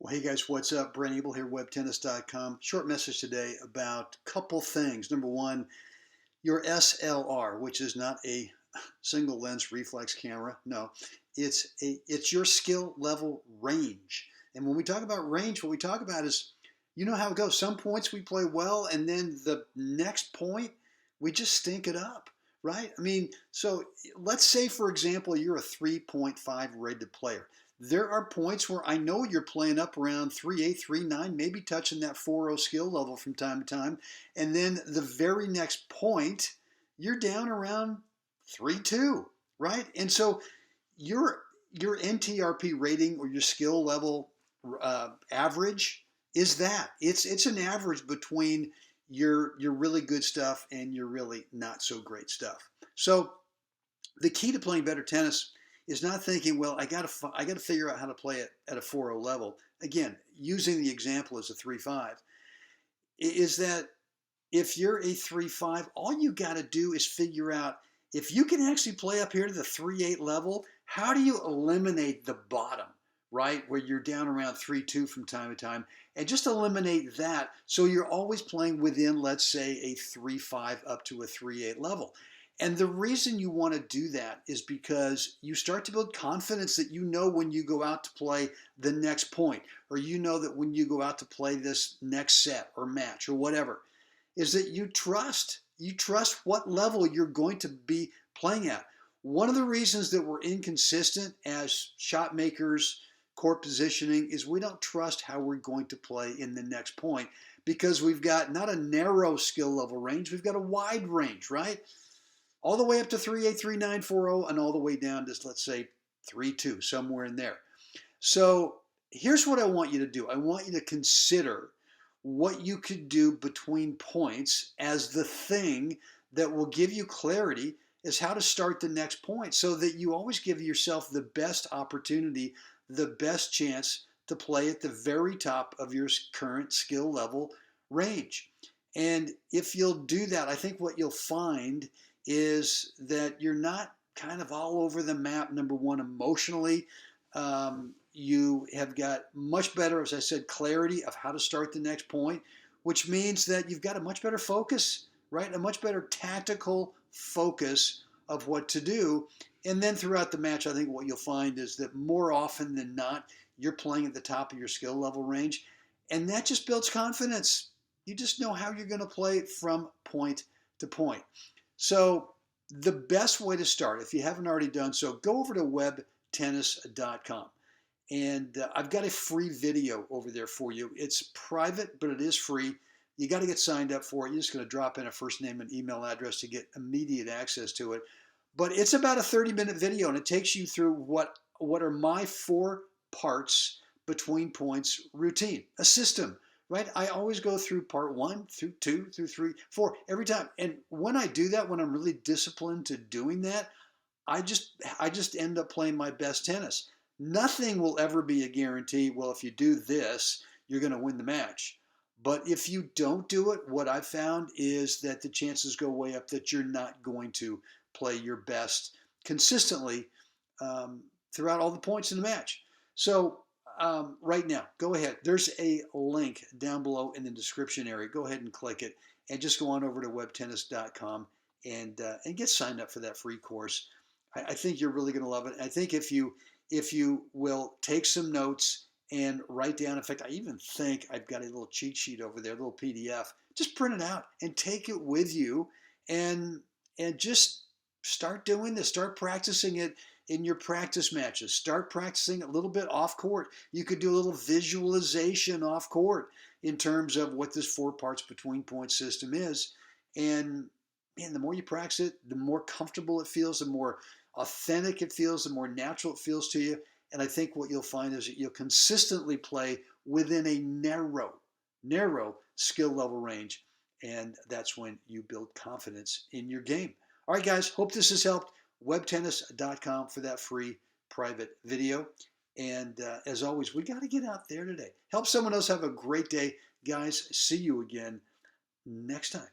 Well, hey guys, what's up? Brent Abel here, webtennis.com. Short message today about a couple things. Number one, your SLR, which is not a single lens reflex camera. No, it's your skill level range. And when we talk about range, what we talk about is, you know how it goes. Some points we play well, and then the next point we just stink it up, right? I mean, so let's say, for example, you're a 3.5 rated player. There are points where I know you're playing up around 3.8, 3.9, maybe touching that 4.0 skill level from time to time. And then the very next point, you're down around 3.2, right? And so your NTRP rating or your skill level average is that. It's an average between your really good stuff and your really not so great stuff. So the key to playing better tennis is not thinking, well, I got to figure out how to play it at a 4.0 level. Again, using the example as a 3.5, is that if you're a 3.5, all you got to do is figure out if you can actually play up here to the 3.8 level, how do you eliminate the bottom, right, where you're down around 3.2 from time to time, and just eliminate that so you're always playing within, let's say, a 3.5 up to a 3.8 level. And the reason you want to do that is because you start to build confidence that you know when you go out to play the next point, or you know that when you go out to play this next set or match or whatever, is that you trust what level you're going to be playing at. One of the reasons that we're inconsistent as shot makers, court positioning, is we don't trust how we're going to play in the next point, because we've got not a narrow skill level range, we've got a wide range, right? All the way up to 3.8, 3.9, 4.0, and all the way down to, let's say, 3.2, somewhere in there. So here's what I want you to do. I want you to consider what you could do between points as the thing that will give you clarity as how to start the next point, so that you always give yourself the best opportunity, the best chance to play at the very top of your current skill level range. And if you'll do that, I think what you'll find is that you're not kind of all over the map, number one, emotionally. You have got much better, as I said, clarity of how to start the next point, which means that you've got a much better focus, right? A much better tactical focus of what to do. And then throughout the match, I think what you'll find is that more often than not, you're playing at the top of your skill level range. And that just builds confidence. You just know how you're going to play from point to point. So the best way to start, if you haven't already done so, go over to webtennis.com. And I've got a free video over there for you. It's private, but it is free. You got to get signed up for it. You're just going to drop in a first name and email address to get immediate access to it. But it's about a 30-minute video, and it takes you through what are my 4 parts between points routine, a system. Right? I always go through part 1, through 2, through 3, 4 every time. And when I do that, when I'm really disciplined to doing that, I just end up playing my best tennis. Nothing will ever be a guarantee. Well, if you do this, you're going to win the match. But if you don't do it, what I've found is that the chances go way up that you're not going to play your best consistently throughout all the points in the match. So right now, go ahead. There's a link down below in the description area. Go ahead and click it, and just go on over to webtennis.com and get signed up for that free course. I think you're really going to love it. I think if you will take some notes and write down, in fact, I even think I've got a little cheat sheet over there, a little PDF. Just print it out and take it with you, and just start doing this. Start practicing it in your practice matches. Start practicing a little bit off court. You could do a little visualization off court in terms of what this 4 parts between point system is. And man, the more you practice it, the more comfortable it feels, the more authentic it feels, the more natural it feels to you. And I think what you'll find is that you'll consistently play within a narrow skill level range. And that's when you build confidence in your game. All right, guys, hope this has helped. Webtennis.com for that free private video. And as always, we got to get out there today. Help someone else have a great day. Guys, see you again next time.